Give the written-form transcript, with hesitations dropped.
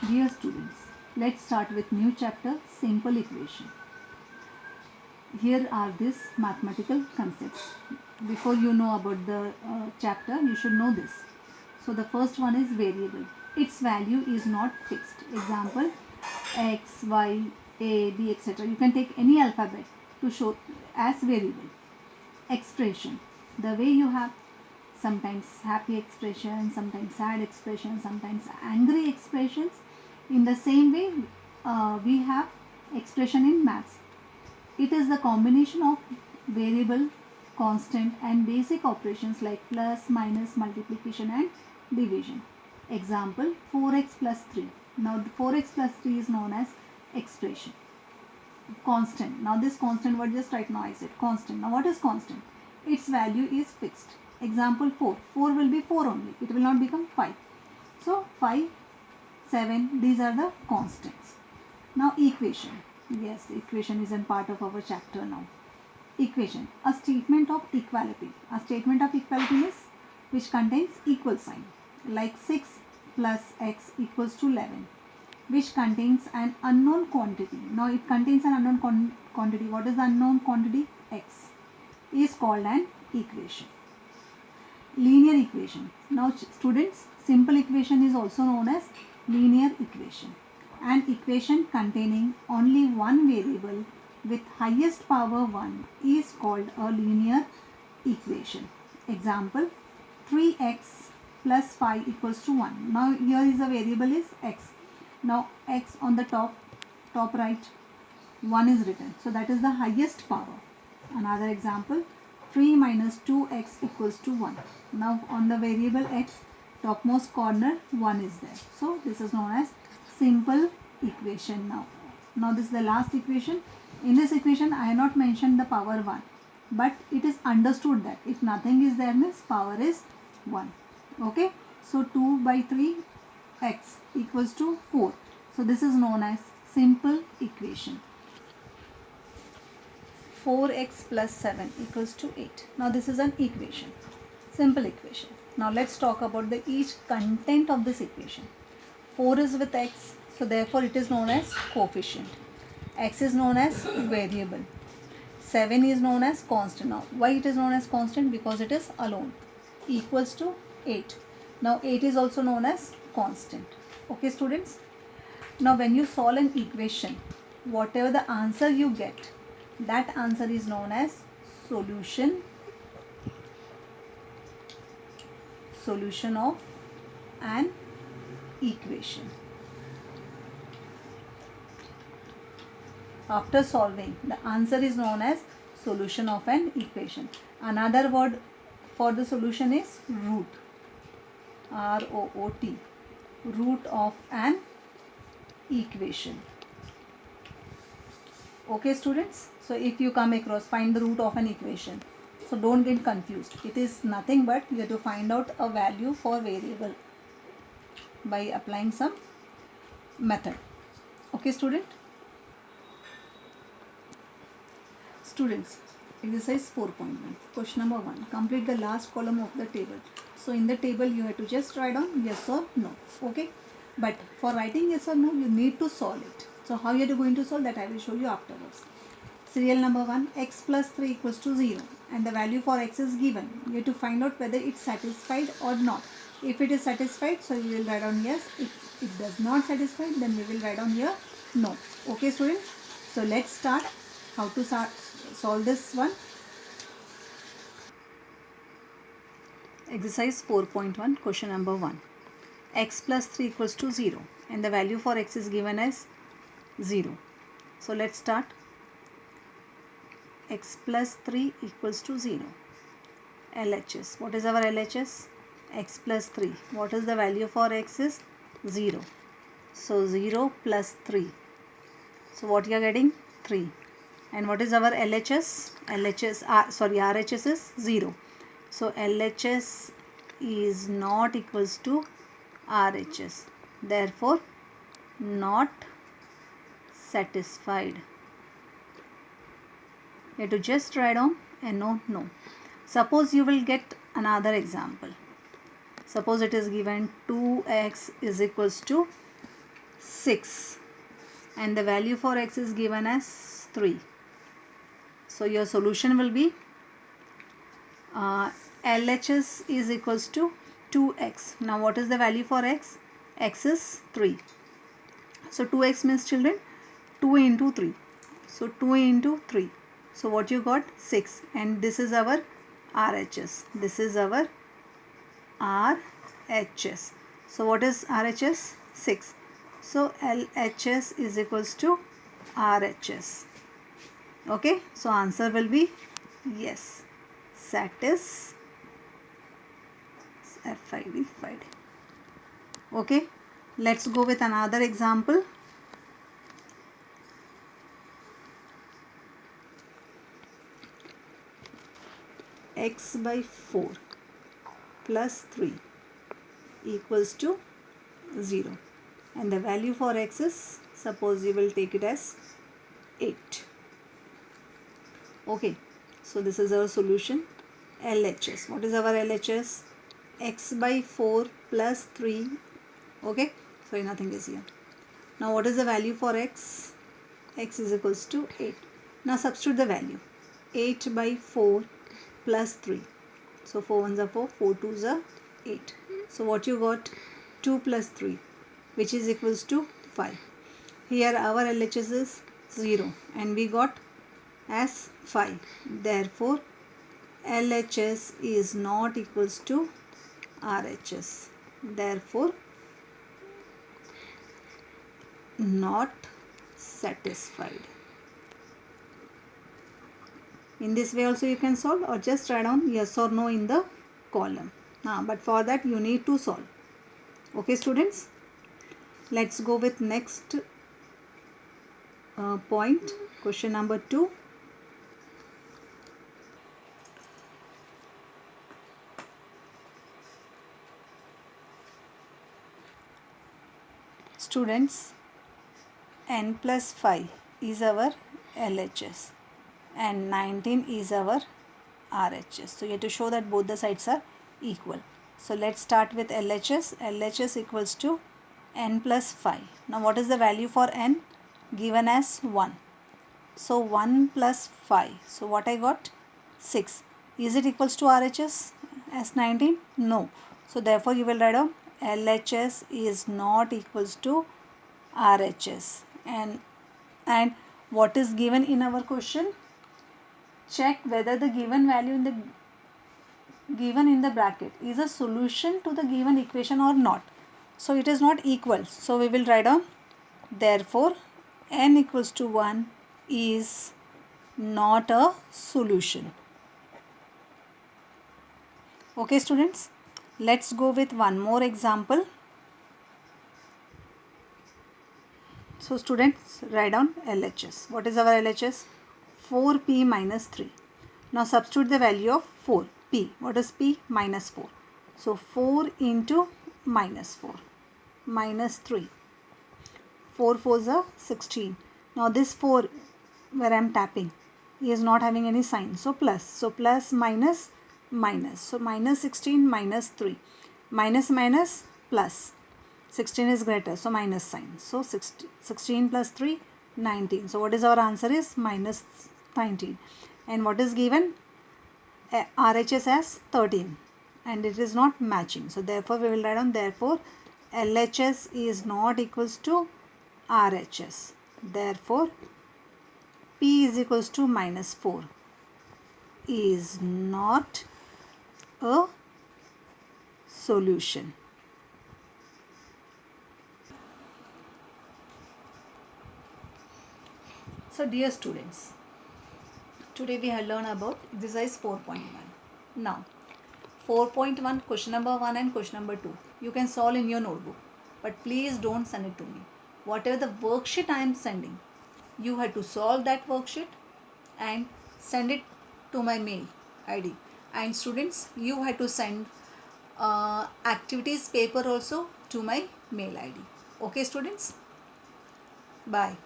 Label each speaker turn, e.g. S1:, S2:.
S1: Dear students, let's start with new chapter, simple equation. Here are these mathematical concepts. Before you know about the chapter, you should know this. So the first one is variable. Its value is not fixed. Example, x, y, a, b, etc. You can take any alphabet to show as variable. Expression. The way you have sometimes happy expression, sometimes sad expression, sometimes angry expressions. In the same way, we have expression in maths. It is the combination of variable, constant and basic operations like plus, minus, multiplication and division. Example, 4x plus 3. Now 4x plus 3 is known as expression. Constant. Now this constant word, just right now I said constant. Now what is constant? Its value is fixed. Example 4. 4 will be 4 only. It will not become 5. So 5, 7, these are the constants. Now equation. Yes, equation is a part of our chapter now. Equation. A statement of equality. A statement of equality is which contains equal sign. Like 6 plus x equals to 11. Which contains an unknown quantity. Now it contains an unknown quantity. What is the unknown quantity? X. Is called an equation. Linear equation. Now students, simple equation is also known as linear equation. An equation containing only one variable with highest power 1 is called a linear equation. Example, 3x plus 5 equals to 1. Now here is the variable is x. Now x on the top right, 1 is written. So that is the highest power. Another example, 3 minus 2x equals to 1. Now on the variable x, topmost corner 1 is there. So this is known as simple equation now. Now this is the last equation. In this equation I have not mentioned the power 1. But it is understood that if nothing is there means power is 1. Okay. So 2 by 3 x equals to 4. So this is known as simple equation. 4x plus 7 equals to 8. Now this is an equation, simple equation. Now let's talk about the each content of this equation. 4 is with x, so therefore it is known as coefficient. X is known as variable. 7 is known as constant. Now why it is known as constant? Because it is alone. Equals to 8. Now 8 is also known as constant. Okay students. Now when you solve an equation, whatever the answer you get, that answer is known as solution of an equation. After solving, the answer is known as solution of an equation. Another word for the solution is root. R-O-O-T. Root of an equation. Okay students, so if you come across, find the root of an equation. So don't get confused. It is nothing but you have to find out a value for variable by applying some method. Okay student. Students, exercise 4.1. Question number 1. Complete the last column of the table. So in the table you have to just write down yes or no. Okay. But for writing yes or no, you need to solve it. So how you are going to solve that I will show you afterwards. Serial number 1, x plus 3 equals to 0 and the value for x is given. You have to find out whether it's satisfied or not. If it is satisfied, so you will write down yes. If it does not satisfy, then we will write down here no. Okay students. So let's start how to solve this one. Exercise 4.1, question number 1. X plus 3 equals to 0 and the value for x is given as 0. So let's start. X plus 3 equals to 0. LHS. What is our LHS? X plus 3. What is the value for x is 0. So 0 plus 3. So what you are getting? 3. And what is our LHS? RHS is 0. So LHS is not equals to RHS. Therefore, not satisfied. You have to just write down and no. Suppose you will get another example. Suppose it is given 2x is equals to 6 and the value for x is given as 3. So your solution will be LHS is equals to 2x. Now what is the value for x? X is 3. So 2x means, children, 2 into 3. So 2 into 3. So what you got? 6. And this is our RHS. This is our RHS. So what is RHS? 6. So LHS is equals to RHS. Okay. So answer will be yes. Satisfied. Okay. Let's go with another example. X by 4 plus 3 equals to 0. And the value for x is, suppose you will take it as 8. Okay. So this is our solution. LHS. What is our LHS? X by 4 plus 3. Okay. So nothing is here. Now what is the value for x? X is equals to 8. Now substitute the value. 8 by 4 plus 3. So 4 ones are 4, 4 twos are 8. So what you got? 2 plus 3, which is equals to 5. Here our LHS is 0 and we got as 5. Therefore LHS is not equals to RHS. Therefore not satisfied. In this way also you can solve, or just write down yes or no in the column. But for that you need to solve. Okay students, let's go with next point, question number 2. Students, n plus 5 is our LHS and 19 is our RHS. So you have to show that both the sides are equal. So let's start with LHS. LHS equals to n plus 5. Now what is the value for n? Given as 1. So 1 plus 5. So what I got? 6. Is it equals to RHS as 19? No. So therefore you will write down LHS is not equals to RHS. And what is given in our question? Check whether the given value given in the bracket is a solution to the given equation or not. So it is not equal. So we will write down, therefore n equals to 1 is not a solution. Okay students, let's go with one more example. So students, write down LHS. What is our LHS? 4p minus 3. Now substitute the value of 4. P. What is p? Minus 4. So 4 into minus 4. Minus 3. 4 4s are 16. Now this 4 where I am tapping is not having any sign. So plus. So plus minus minus. So minus 16 minus 3. Minus minus plus. 16 is greater. So minus sign. So 16 plus 3, 19. So what is our answer is minus 19. And what is given? RHS as 13. And it is not matching. So therefore we will write down, therefore LHS is not equals to RHS. Therefore P is equals to minus 4 is not a solution. So dear students, today we have learned about exercise 4.1. Now 4.1 question number 1 and question number 2 you can solve in your notebook, but please don't send it to me. Whatever the worksheet I am sending, you have to solve that worksheet and send it to my mail ID. And students, you have to send activities paper also to my mail ID. Okay students, bye.